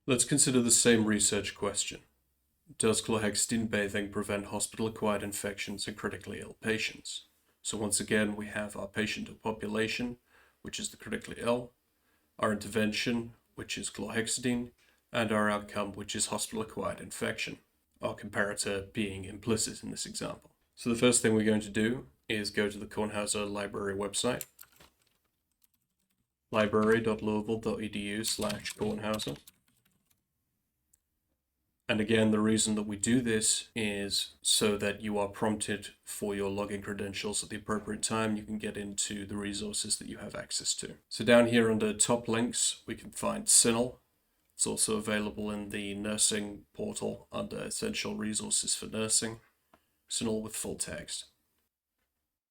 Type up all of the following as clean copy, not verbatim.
Let's consider the same research question. Does chlorhexidine bathing prevent hospital-acquired infections in critically ill patients? So once again, we have our patient or population, which is the critically ill, our intervention, which is chlorhexidine, and our outcome, which is hospital-acquired infection, our comparator being implicit in this example. So the first thing we're going to do is go to the Kornhauser Library website, library.louisville.edu/Kornhauser. And again, the reason that we do this is so that you are prompted for your login credentials at the appropriate time. You can get into the resources that you have access to. So down here under top links, we can find CINAHL. It's also available in the nursing portal under essential resources for nursing. CINAHL with full text.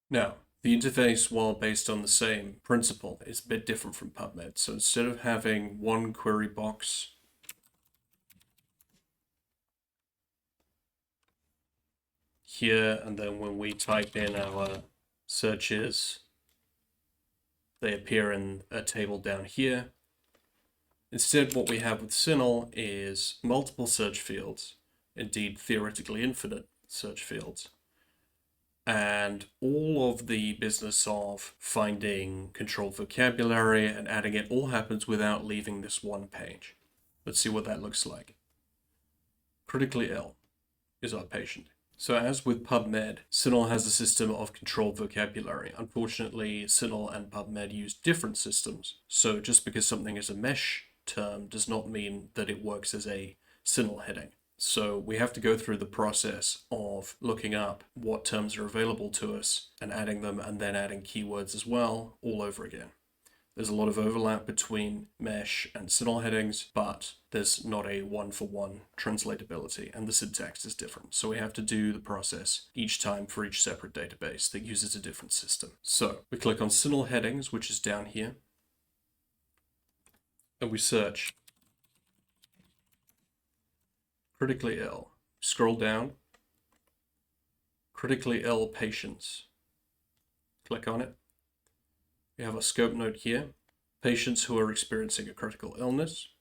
Now, the interface, while based on the same principle, is a bit different from PubMed. So instead of having one query box here, and then when we type in our searches, they appear in a table down here. Instead, what we have with CINAHL is multiple search fields, indeed theoretically infinite search fields, and all of the business of finding controlled vocabulary and adding it all happens without leaving this one page. Let's see what that looks like. Critically ill is our patient. So as with PubMed, CINAHL has a system of controlled vocabulary. Unfortunately, CINAHL and PubMed use different systems. So just because something is a mesh term does not mean that it works as a CINAHL heading. So we have to go through the process of looking up what terms are available to us and adding them, and then adding keywords as well, all over again. There's a lot of overlap between mesh and CINAHL headings, but there's not a one-for-one translatability, and the syntax is different. So we have to do the process each time for each separate database that uses a different system. So we click on CINAHL headings, which is down here, and we search critically ill. Scroll down, critically ill patients. Click on it. We have a scope note here, patients who are experiencing a critical illness.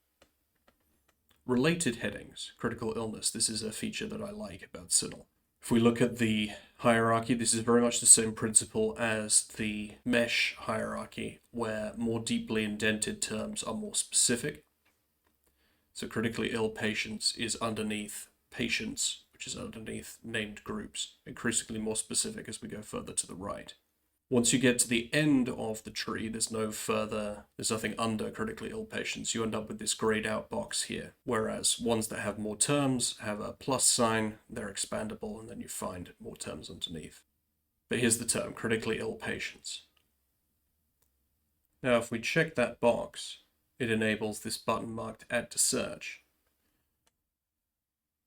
Related headings, critical illness. This is a feature that I like about CINAHL. If we look at the hierarchy, this is very much the same principle as the mesh hierarchy, where more deeply indented terms are more specific. So critically ill patients is underneath patients, which is underneath named groups, increasingly more specific as we go further to the right. Once you get to the end of the tree, there's nothing under critically ill patients. You end up with this grayed out box here, whereas ones that have more terms have a plus sign, they're expandable, and then you find more terms underneath. But here's the term, critically ill patients. Now, if we check that box, it enables this button marked Add to Search.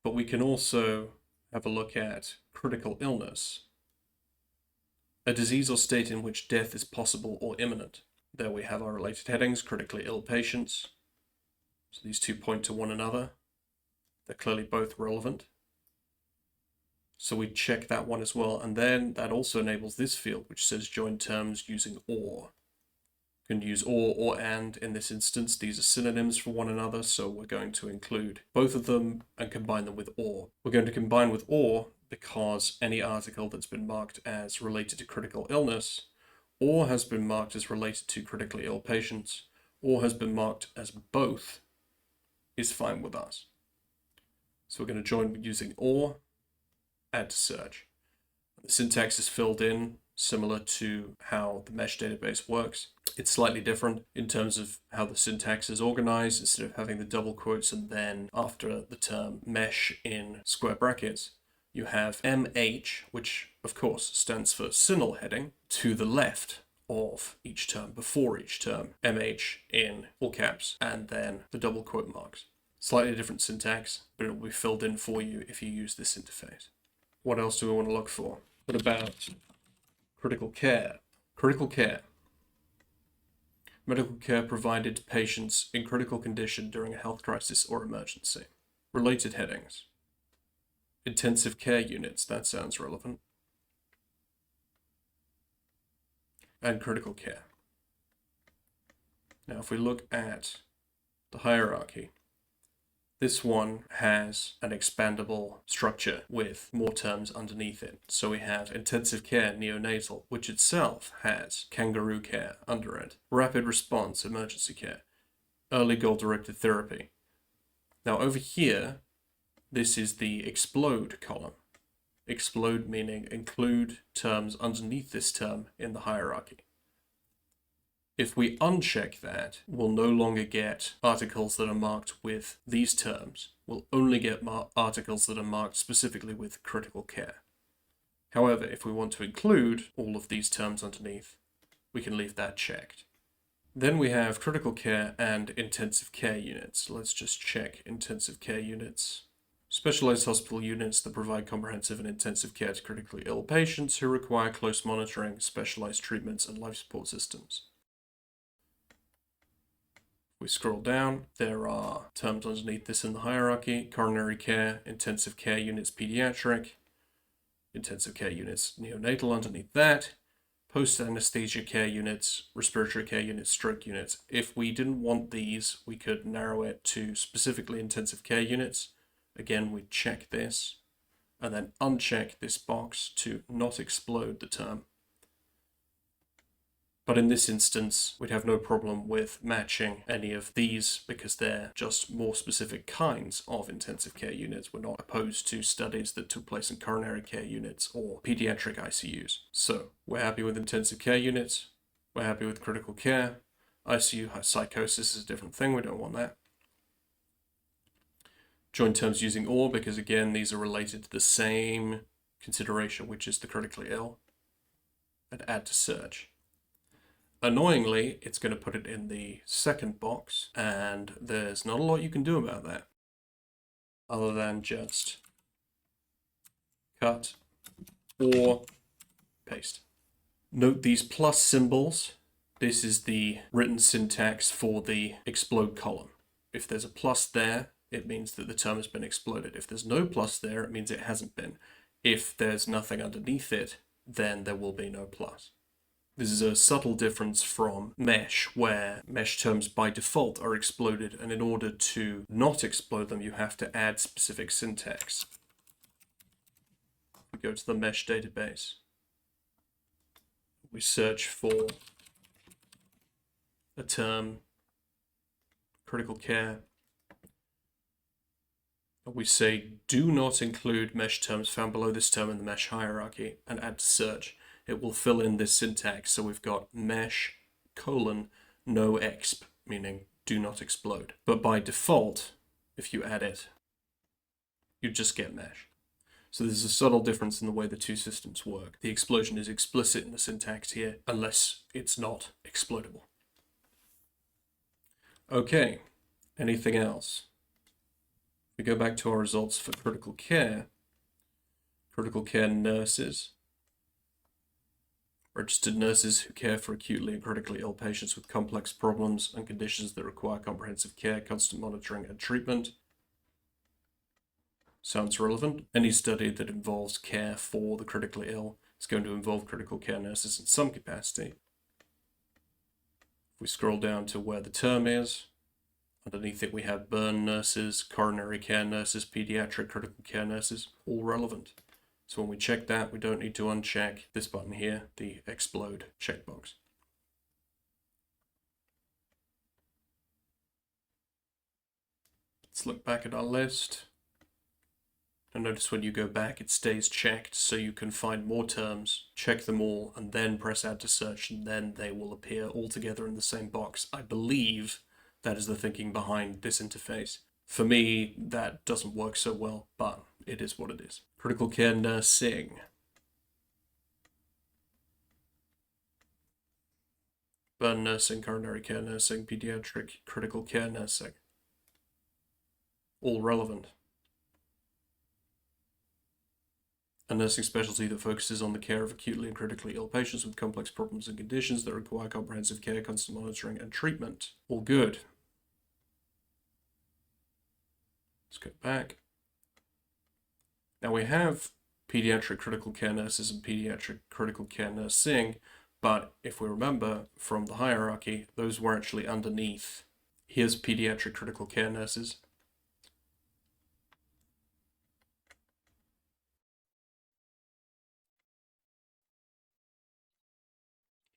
But we can also have a look at critical illness, a disease or state in which death is possible or imminent. There we have our related headings, critically ill patients. So these two point to one another. They're clearly both relevant. So we check that one as well. And then that also enables this field, which says join terms using or. You can use or and in this instance. These are synonyms for one another, so we're going to include both of them and combine them with or. We're going to combine with or because any article that's been marked as related to critical illness, or has been marked as related to critically ill patients, or has been marked as both, is fine with us. So we're going to join using or, add to search. The syntax is filled in similar to how the mesh database works. It's slightly different in terms of how the syntax is organized. Instead of having the double quotes and then after the term mesh in square brackets, you have MH, which of course stands for CINAHL heading, to the left of each term, before each term, MH in all caps, and then the double quote marks. Slightly different syntax, but it will be filled in for you if you use this interface. What else do we want to look for? What about critical care? Critical care. Medical care provided to patients in critical condition during a health crisis or emergency. Related headings. Intensive care units, that sounds relevant. And critical care. Now, if we look at the hierarchy, This one has an expandable structure with more terms underneath it. So we have intensive care neonatal, which itself has kangaroo care under it, rapid response emergency care, early goal-directed therapy. Now over here, this is the explode column. Explode meaning include terms underneath this term in the hierarchy. If we uncheck that, we'll no longer get articles that are marked with these terms. We'll only get articles that are marked specifically with critical care. However, if we want to include all of these terms underneath, we can leave that checked. Then we have critical care and intensive care units. Let's just check intensive care units. Specialized hospital units that provide comprehensive and intensive care to critically ill patients who require close monitoring, specialized treatments, and life support systems. We scroll down, there are terms underneath this in the hierarchy: coronary care, intensive care units pediatric, intensive care units neonatal underneath that, post-anesthesia care units, respiratory care units, stroke units. If we didn't want these, we could narrow it to specifically intensive care units. Again, we'd check this and then uncheck this box to not explode the term. But in this instance, we'd have no problem with matching any of these because they're just more specific kinds of intensive care units. We're not opposed to studies that took place in coronary care units or pediatric ICUs. So we're happy with intensive care units. We're happy with critical care. ICU psychosis is a different thing. We don't want that. Join terms using OR because, again, these are related to the same consideration, which is the critically ill. And add to search. Annoyingly, it's going to put it in the second box, and there's not a lot you can do about that other than just cut or paste. Note these plus symbols. This is the written syntax for the explode column. If there's a plus there, it means that the term has been exploded. If there's no plus there, it means it hasn't been. If there's nothing underneath it, then there will be no plus. This is a subtle difference from mesh, where mesh terms by default are exploded, and in order to not explode them, you have to add specific syntax. We go to the mesh database. We search for a term, critical care. We say do not include mesh terms found below this term in the mesh hierarchy and add to search. It will fill in this syntax. So we've got mesh colon no exp, meaning do not explode. But by default, if you add it, you just get mesh. So there's a subtle difference in the way the two systems work. The explosion is explicit in the syntax here, unless it's not explodable. Okay, anything else? We go back to our results for critical care nurses. Registered nurses who care for acutely and critically ill patients with complex problems and conditions that require comprehensive care, constant monitoring, and treatment. Sounds relevant. Any study that involves care for the critically ill is going to involve critical care nurses in some capacity. If we scroll down to where the term is, underneath it we have burn nurses, coronary care nurses, pediatric critical care nurses, all relevant. So when we check that, we don't need to uncheck this button here, the explode checkbox. Let's look back at our list. And notice when you go back, it stays checked, so you can find more terms, check them all, and then press add to search, and then they will appear all together in the same box. I believe that is the thinking behind this interface. For me, that doesn't work so well, but it is what it is. Critical care nursing. Burn nursing, coronary care nursing, pediatric critical care nursing. All relevant. A nursing specialty that focuses on the care of acutely and critically ill patients with complex problems and conditions that require comprehensive care, constant monitoring, and treatment. All good. Let's go back. Now we have pediatric critical care nurses and pediatric critical care nursing, but if we remember from the hierarchy, those were actually underneath. Here's pediatric critical care nurses.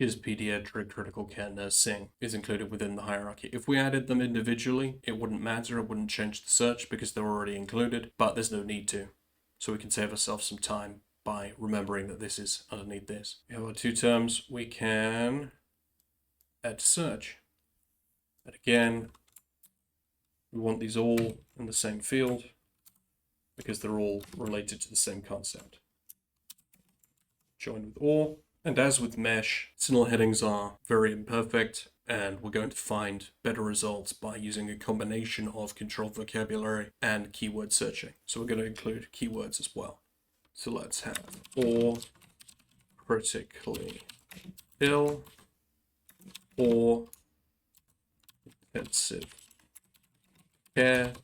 Here's pediatric critical care nursing is included within the hierarchy. If we added them individually, it wouldn't matter, it wouldn't change the search because they're already included, but there's no need to. So we can save ourselves some time by remembering that this is underneath this. We have our two terms, we can add to search. And again, we want these all in the same field because they're all related to the same concept. Join with or. And as with mesh, CINAHL headings are very imperfect, and we're going to find better results by using a combination of controlled vocabulary and keyword searching. So we're going to include keywords as well. So let's have or critically ill or intensive care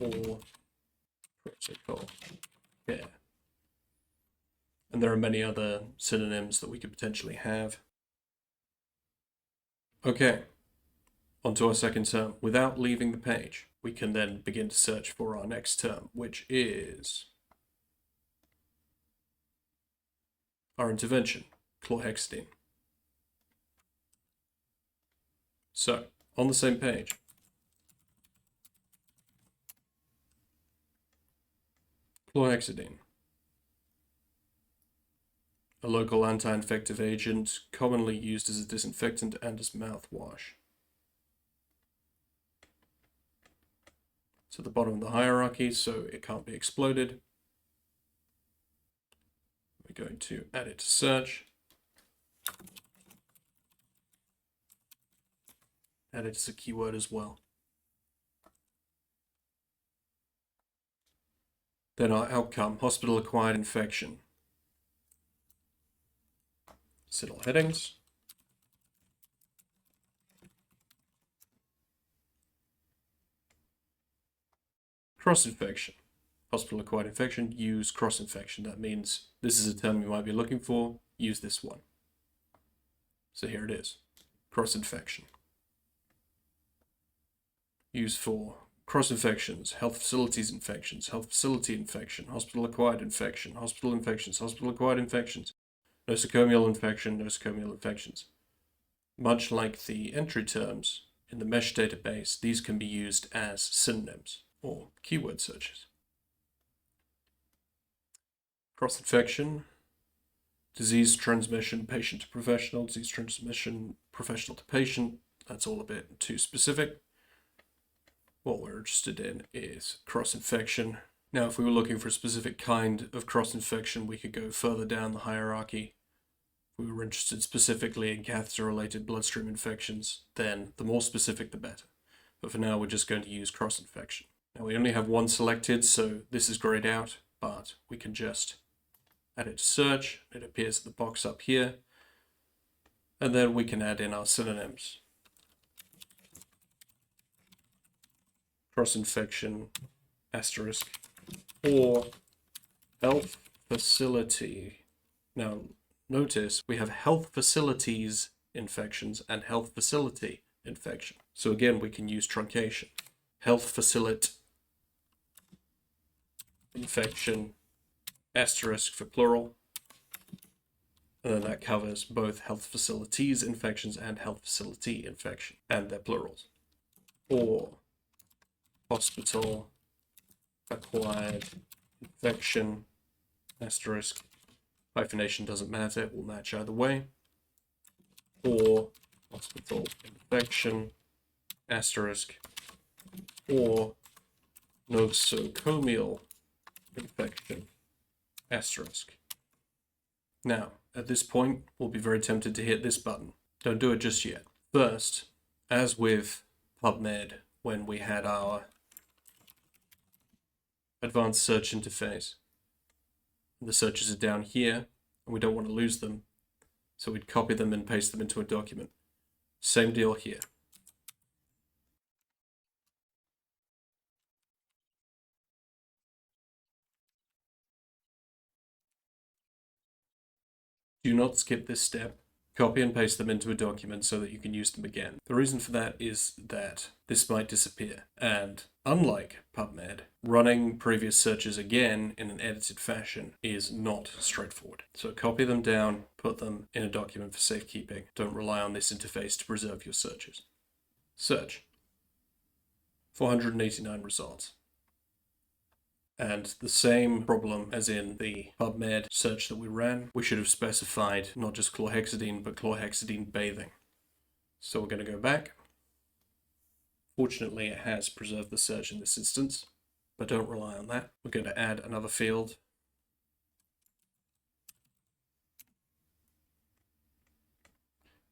or critical care. And there are many other synonyms that we could potentially have. Okay, on to our second term. Without leaving the page, we can then begin to search for our next term, which is our intervention, chlorhexidine. So, on the same page, chlorhexidine. A local anti-infective agent, commonly used as a disinfectant and as mouthwash. So the bottom of the hierarchy, so it can't be exploded. We're going to add it to search. Add it as a keyword as well. Then our outcome, hospital-acquired infection. CINAHL headings. Cross-infection. Hospital-acquired infection, use cross-infection. That means this is a term you might be looking for, use this one. So here it is, cross-infection. Used for cross-infections, health facilities infections, health facility infection, hospital-acquired infection, hospital infections, hospital-acquired infections, nosocomial infection, nosocomial infections. Much like the entry terms in the mesh database, these can be used as synonyms or keyword searches. Cross-infection, disease transmission, patient to professional, disease transmission, professional to patient. That's all a bit too specific. What we're interested in is cross-infection. Now, if we were looking for a specific kind of cross-infection, we could go further down the hierarchy. If we were interested specifically in catheter-related bloodstream infections, then the more specific, the better. But for now, we're just going to use cross-infection. Now, we only have one selected, so this is grayed out, but we can just add it to search. It appears in the box up here. And then we can add in our synonyms. Cross-infection, asterisk, or health facility. Now, notice we have health facilities infections and health facility infection. So again, we can use truncation. Health facility infection, asterisk for plural. And then that covers both health facilities infections and health facility infection, and their plurals. Or hospital acquired infection, asterisk, hyphenation doesn't matter, it will match either way. Or hospital infection, asterisk, or nosocomial infection, asterisk. Now, at this point, we'll be very tempted to hit this button. Don't do it just yet. First, as with PubMed, when we had our advanced search interface, the searches are down here, and we don't want to lose them, so we'd copy them and paste them into a document. Same deal here. Do not skip this step. Copy and paste them into a document so that you can use them again. The reason for that is that this might disappear, and unlike PubMed, running previous searches again in an edited fashion is not straightforward. So copy them down, put them in a document for safekeeping. Don't rely on this interface to preserve your searches. Search. 489 results. And the same problem as in the PubMed search that we ran, we should have specified not just chlorhexidine, but chlorhexidine bathing. So we're going to go back. Fortunately, it has preserved the search in this instance, but don't rely on that. We're going to add another field.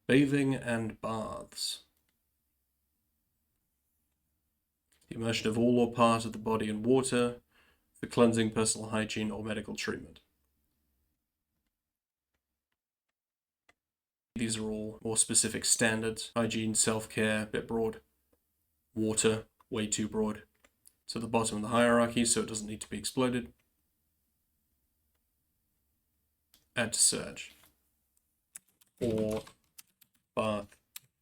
Bathing and baths. The immersion of all or part of the body in water for cleansing, personal hygiene, or medical treatment. These are all more specific standards. Hygiene, self-care, a bit broad. Water, way too broad. So the bottom of the hierarchy, so it doesn't need to be exploded. Add to search. Or bath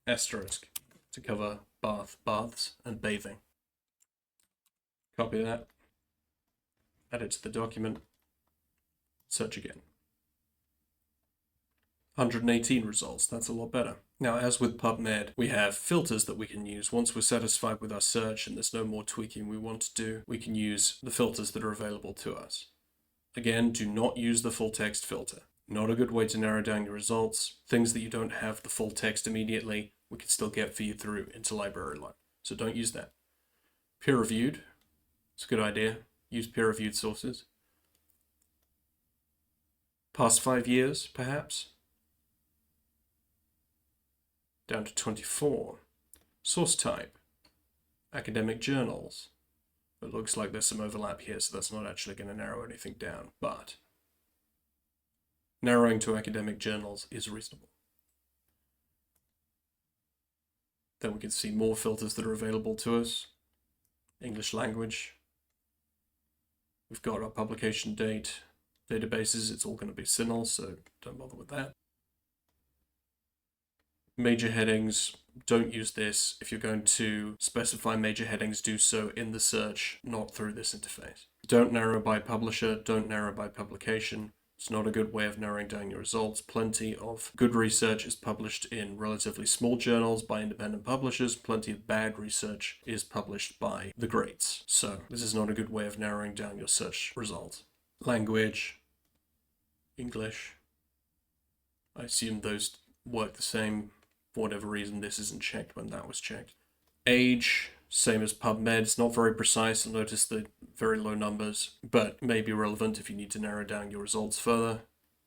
asterisk to cover bath, baths, and bathing. Copy that. Add it to the document. Search again. 118 results. That's a lot better. Now, as with PubMed, we have filters that we can use. Once we're satisfied with our search and there's no more tweaking we want to do, we can use the filters that are available to us. Again, do not use the full text filter. Not a good way to narrow down your results. Things that you don't have the full text immediately, we can still get for you through into Library Line. So don't use that. Peer-reviewed. It's a good idea. Use peer-reviewed sources. Past 5 years, perhaps. Down to 24. Source type. Academic journals. It looks like there's some overlap here, so that's not actually going to narrow anything down, but narrowing to academic journals is reasonable. Then we can see more filters that are available to us. English language. We've got our publication date, databases. It's all going to be CINAHL, so don't bother with that. Major headings, don't use this. If you're going to specify major headings, do so in the search, not through this interface. Don't narrow by publisher, don't narrow by publication. It's not a good way of narrowing down your results. Plenty of good research is published in relatively small journals by independent publishers. Plenty of bad research is published by the greats. So this is not a good way of narrowing down your search results. Language, English. I assume those work the same. For whatever reason, this isn't checked when that was checked. Age, same as PubMed. It's not very precise. You'll notice the very low numbers, but may be relevant if you need to narrow down your results further.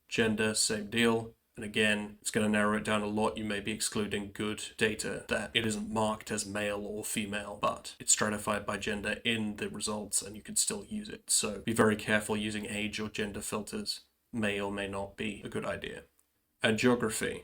Gender, same deal. And again, it's going to narrow it down a lot. You may be excluding good data that it isn't marked as male or female, but it's stratified by gender in the results and you can still use it. So be very careful using age or gender filters. May or may not be a good idea. And geography.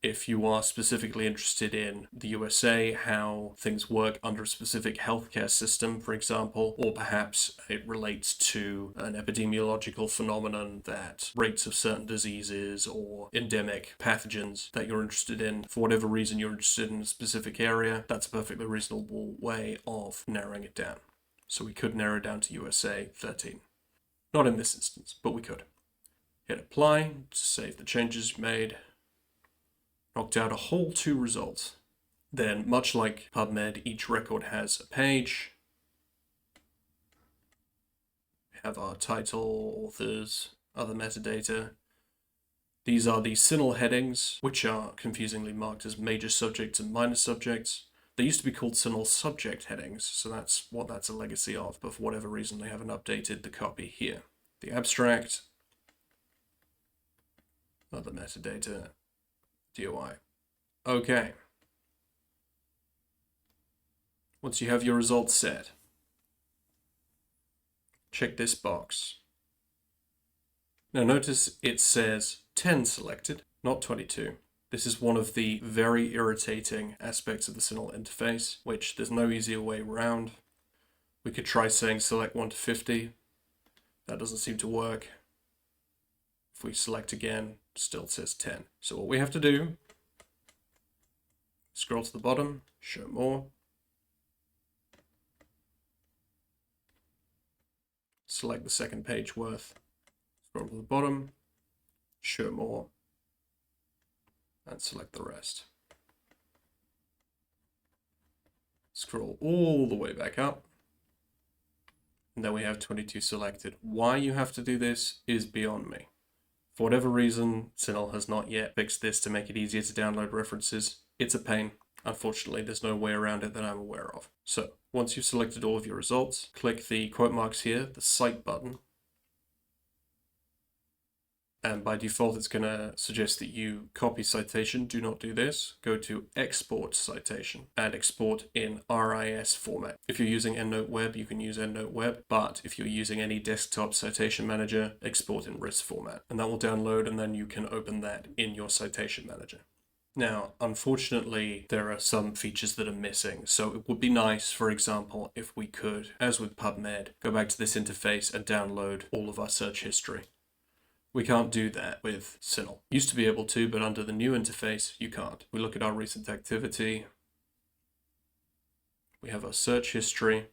If you are specifically interested in the USA, how things work under a specific healthcare system, for example, or perhaps it relates to an epidemiological phenomenon that rates of certain diseases or endemic pathogens that you're interested in, for whatever reason you're interested in a specific area, that's a perfectly reasonable way of narrowing it down. So we could narrow down to USA 13. Not in this instance, but we could. Hit apply to save the changes made. Knocked out a whole 2 results. Then, much like PubMed, each record has a page. We have our title, authors, other metadata. These are the CINAHL headings, which are confusingly marked as major subjects and minor subjects. They used to be called CINAHL subject headings, so that's a legacy of, but for whatever reason they haven't updated the copy here. The abstract, other metadata, DOI. Okay. Once you have your results set, check this box. Now notice it says 10 selected, not 22. This is one of the very irritating aspects of the CINAHL interface, which there's no easier way around. We could try saying select 1 to 50. That doesn't seem to work. If we select again, still says 10. So what we have to do, scroll to the bottom, show more. select the second page worth, scroll to the bottom, show more, and select the rest. Scroll all the way back up, and then we have 22 selected. Why you have to do this is beyond me. For whatever reason, CINAHL has not yet fixed this to make it easier to download references. It's a pain. Unfortunately, there's no way around it that I'm aware of. So, once you've selected all of your results, click the quote marks here, the Cite button. And by default, it's going to suggest that you copy citation. Do not do this. Go to Export Citation and export in RIS format. If you're using EndNote Web, you can use EndNote Web, but if you're using any desktop citation manager, export in RIS format. And that will download, and then you can open that in your citation manager. Now, unfortunately, there are some features that are missing. So it would be nice, for example, if we could, as with PubMed, go back to this interface and download all of our search history. We can't do that with CINAHL. Used to be able to, but under the new interface, you can't. We look at our recent activity. We have our search history,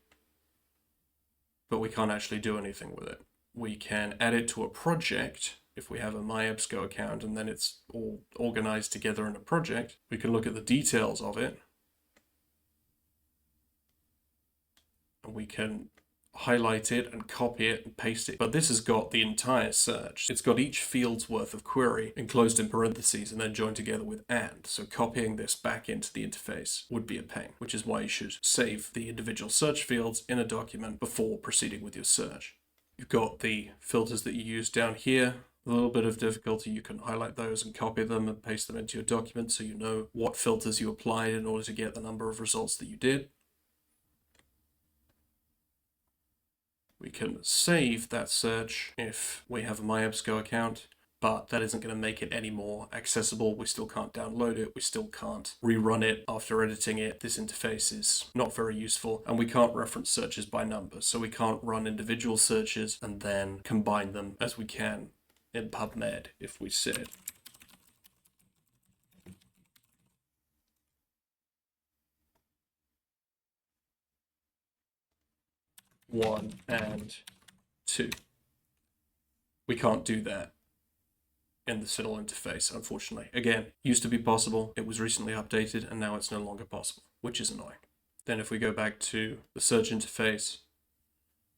but we can't actually do anything with it. We can add it to a project if we have a MyEBSCO account, and then it's all organized together in a project. We can look at the details of it, and we can highlight it and copy it and paste it. But this has got the entire search. It's got each field's worth of query enclosed in parentheses and then joined together with AND. So copying this back into the interface would be a pain, which is why you should save the individual search fields in a document before proceeding with your search. You've got the filters that you use down here. A little bit of difficulty, you can highlight those and copy them and paste them into your document so you know what filters you applied in order to get the number of results that you did. We can save that search if we have a MyEBSCO account, but that isn't going to make it any more accessible. We still can't download it. We still can't rerun it after editing it. This interface is not very useful, and we can't reference searches by number. So we can't run individual searches and then combine them as we can in PubMed if we said 1 and 2. We can't do that in the CINAHL interface, unfortunately. Again, used to be possible, it was recently updated, and now it's no longer possible, which is annoying. Then if we go back to the search interface,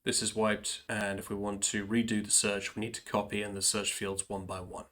this is wiped, and if we want to redo the search, we need to copy in the search fields one by one.